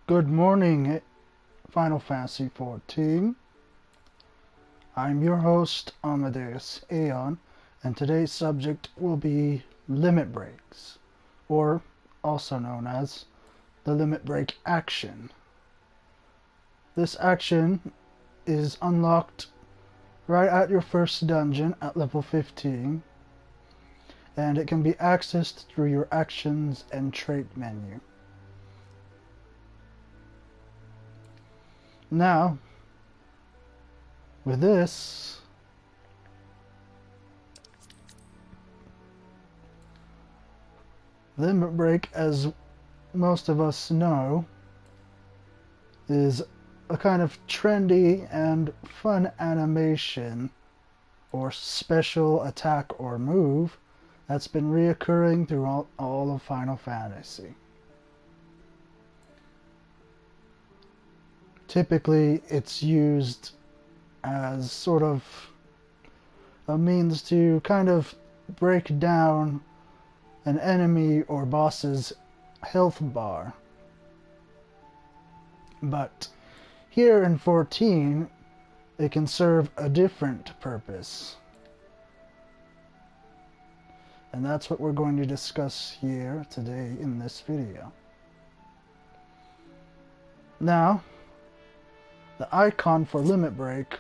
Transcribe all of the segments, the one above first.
Good morning, Final Fantasy XIV. I'm your host, Amadeus Aeon, and today's subject will be limit breaks, or also known as the limit break action. This action is unlocked right at your first dungeon at level 15, and it can be accessed through your actions and trait menu. Now, with this, limit break, as most of us know, is a kind of trendy and fun animation or special attack or move that's been reoccurring throughout all of Final Fantasy. Typically, it's used as sort of a means to kind of break down an enemy or boss's health bar. But here in 14, it can serve a different purpose. And that's what we're going to discuss here today in this video. Now, the icon for limit break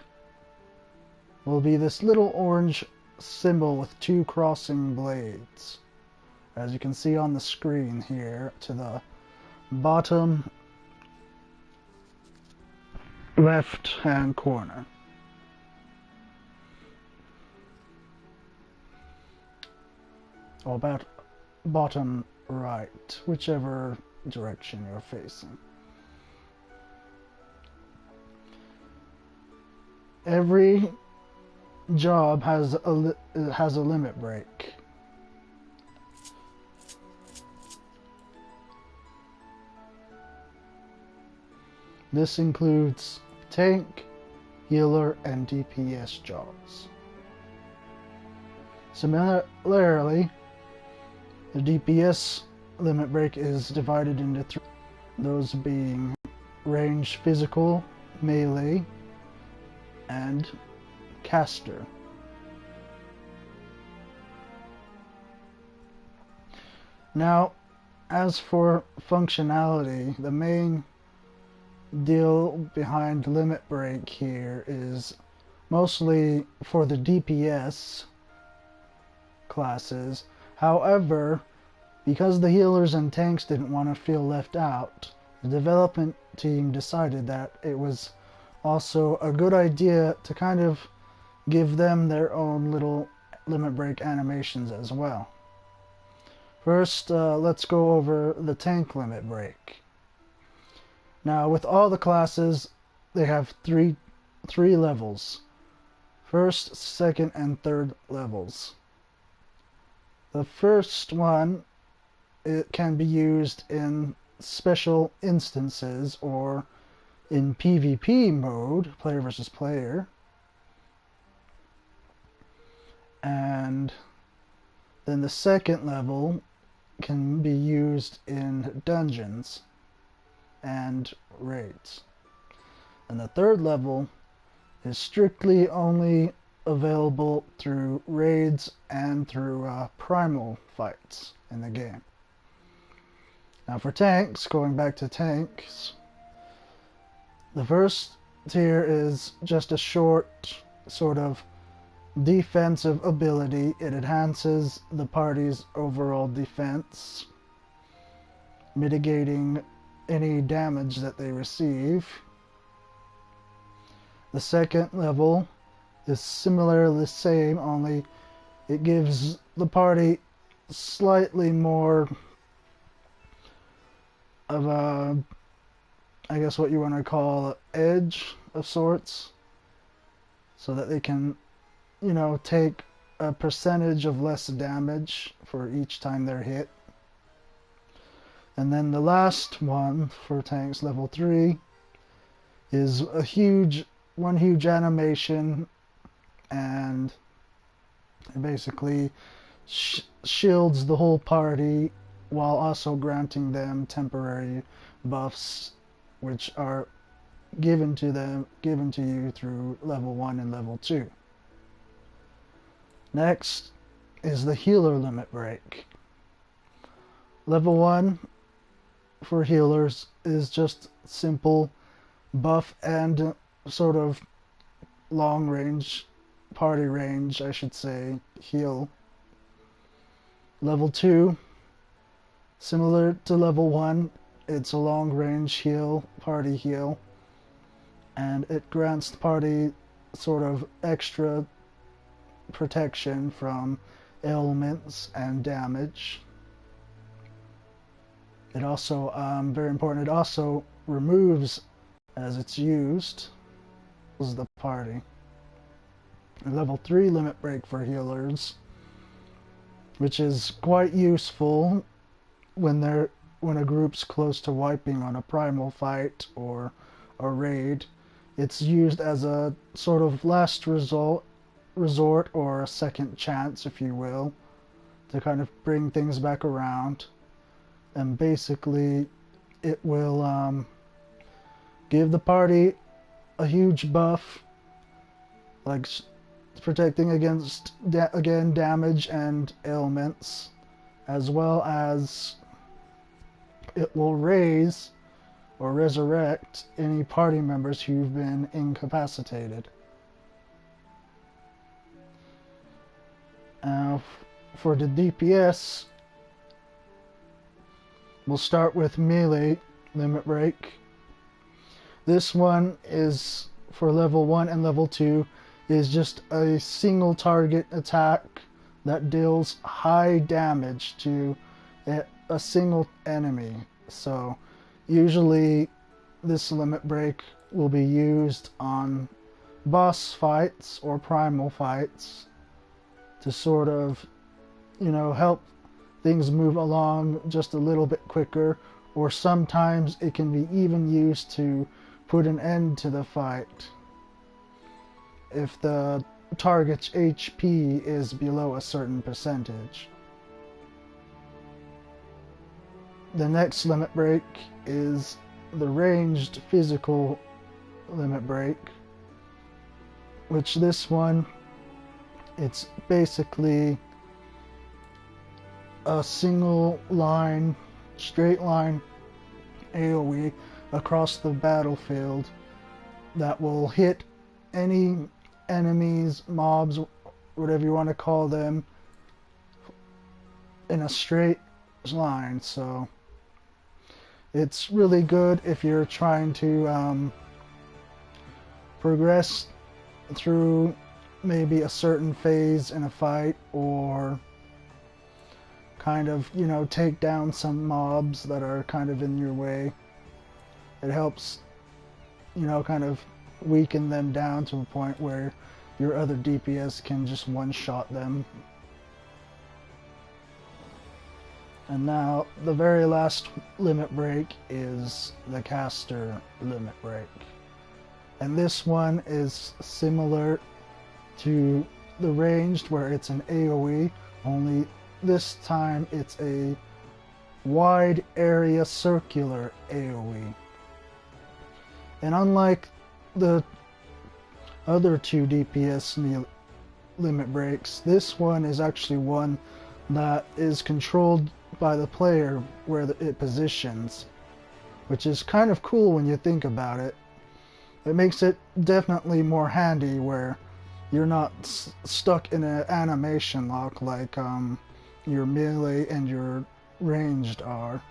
will be this little orange symbol with two crossing blades, as you can see on the screen here to the bottom left hand corner. Or about bottom right, whichever direction you're facing. Every job has a limit break. This includes tank, healer, and DPS jobs. Similarly, the DPS limit break is divided into three, those being range physical, melee, and caster. Now, as for functionality, the main deal behind limit break here is mostly for the DPS classes. However, because the healers and tanks didn't want to feel left out, the development team decided that it was also a good idea to kind of give them their own little limit break animations as well. First, let's go over the tank limit break. Now, with all the classes, they have three levels. First, second, and third levels. The first one, it can be used in special instances or in PvP mode, player versus player. And then the second level can be used in dungeons and raids. And the third level is strictly only available through raids and through primal fights in the game. Now for tanks, going back to tanks, the first tier is just a short sort of defensive ability. It enhances the party's overall defense, mitigating any damage that they receive. The second level is similarly the same, only it gives the party slightly more of a, I guess what you want to call, edge of sorts, so that they can, take a percentage of less damage for each time they're hit. And then the last one for tanks, level 3, is one huge animation, and it basically shields the whole party while also granting them temporary buffs which are given to you through level 1 and level 2. Next is the healer limit break. Level 1 for healers is just simple buff and sort of long range, party range, I should say, heal. Level 2, similar to level 1, it's a long range heal, party heal, and it grants the party sort of extra protection from ailments and damage. It also, very important, it also removes as it's used the party. Level 3 limit break for healers, which is quite useful when a group's close to wiping on a primal fight or a raid. It's used as a sort of last resort or a second chance, if you will, to kind of bring things back around. And basically it will give the party a huge buff, like protecting against damage and ailments, as well as it will raise or resurrect any party members who've been incapacitated. Now, for the DPS, we'll start with melee limit break. This one is for level 1 and level 2, is just a single target attack that deals high damage to a single enemy. So usually this limit break will be used on boss fights or primal fights to sort of, help things move along just a little bit quicker, or sometimes it can be even used to put an end to the fight if the target's HP is below a certain percentage. The next limit break is the ranged physical limit break, which this one, it's basically a single line, straight line AoE across the battlefield that will hit any enemies, mobs, whatever you want to call them, in a straight line. So it's really good if you're trying to progress through maybe a certain phase in a fight, or kind of, take down some mobs that are kind of in your way. It helps, kind of weaken them down to a point where your other DPS can just one-shot them. And now the very last limit break is the caster limit break. And this one is similar to the ranged, where it's an AoE, only this time it's a wide area circular AoE. And unlike the other two DPS limit breaks, this one is actually one that is controlled by the player where it positions, which is kind of cool when you think about it. It makes it definitely more handy where you're not stuck in an animation lock like your melee and your ranged are,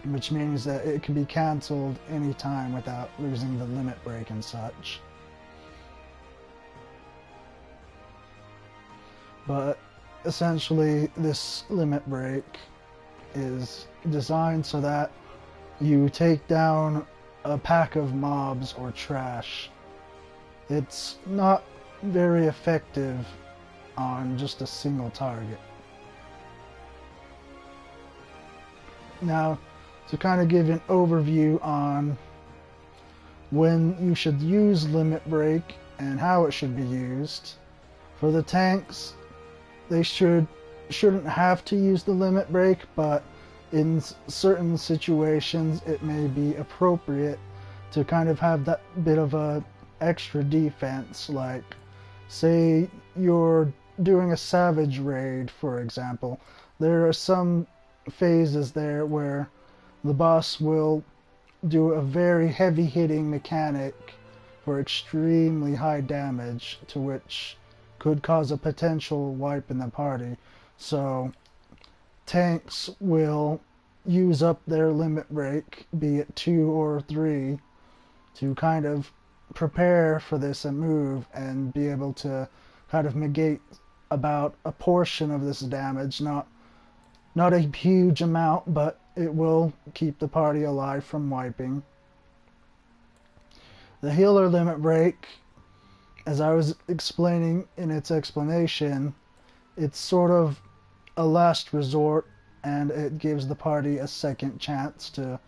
which means that it can be cancelled anytime without losing the limit break and such. But essentially this limit break is designed so that you take down a pack of mobs or trash. It's not very effective on just a single target. Now, to kind of give an overview on when you should use limit break and how it should be used. For the tanks, they shouldn't have to use the limit break, but in certain situations it may be appropriate to kind of have that bit of a extra defense, like say you're doing a savage raid, for example. There are some phases there where the boss will do a very heavy hitting mechanic for extremely high damage, to which could cause a potential wipe in the party. So tanks will use up their limit break, be it 2 or 3, to kind of prepare for this and move and be able to kind of negate about a portion of this damage. Not a huge amount, but it will keep the party alive from wiping. The healer limit break, as I was explaining in its explanation, it's sort of a last resort, and it gives the party a second chance to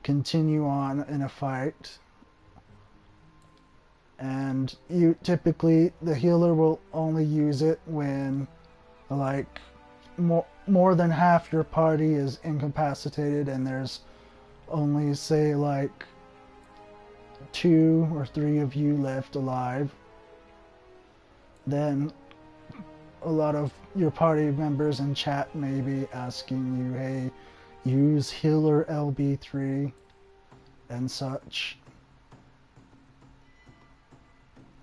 continue on in a fight. And typically the healer will only use it when like more than half your party is incapacitated and there's only, say, like 2 or 3 of you left alive. Then a lot of your party members in chat may be asking you, hey, use healer LB3 and such.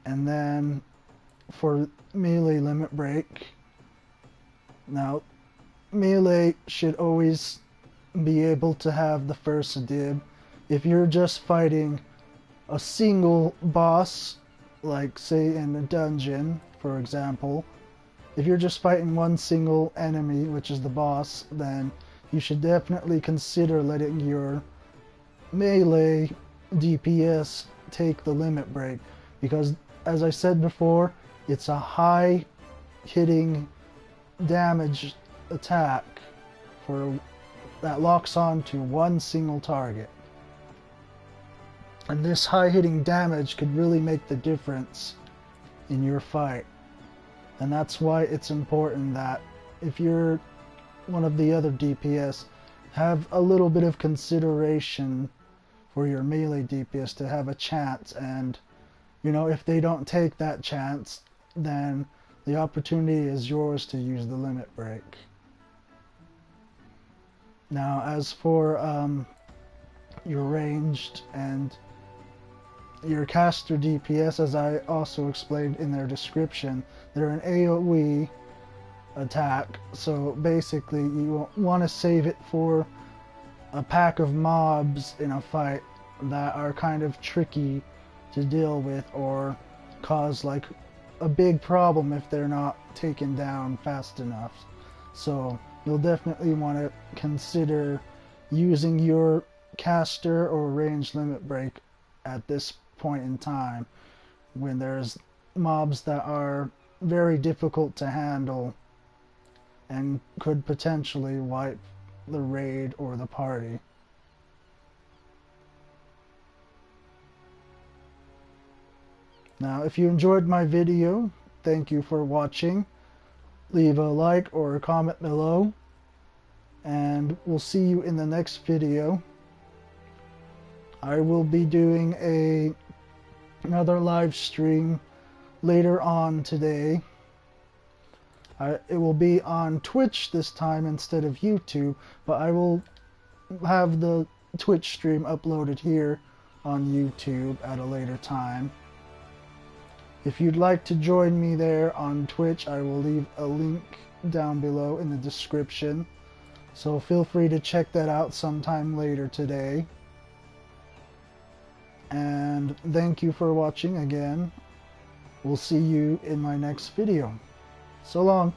And then for melee limit break, now melee should always be able to have the first dib. If you're just fighting a single boss, like say in a dungeon, for example, if you're just fighting one single enemy, which is the boss, then you should definitely consider letting your melee DPS take the limit break, because as I said before, it's a high hitting damage attack that locks on to one single target. And this high hitting damage could really make the difference in your fight. And that's why it's important that if you're one of the other DPS, have a little bit of consideration for your melee DPS to have a chance. And you know, if they don't take that chance, then the opportunity is yours to use the limit break. Now, as for your ranged and your caster DPS, as I also explained in their description, they're an AoE attack, so basically you want to save it for a pack of mobs in a fight that are kind of tricky to deal with or cause like a big problem if they're not taken down fast enough. So you'll definitely want to consider using your caster or range limit break at this point in time when there's mobs that are very difficult to handle and could potentially wipe the raid or the party. Now, if you enjoyed my video, thank you for watching. Leave a like or a comment below, and we'll see you in the next video. I will be doing another live stream later on today. It will be on Twitch this time instead of YouTube, but I will have the Twitch stream uploaded here on YouTube at a later time. If you'd like to join me there on Twitch, I will leave a link down below in the description. So feel free to check that out sometime later today. And thank you for watching again. We'll see you in my next video. So long.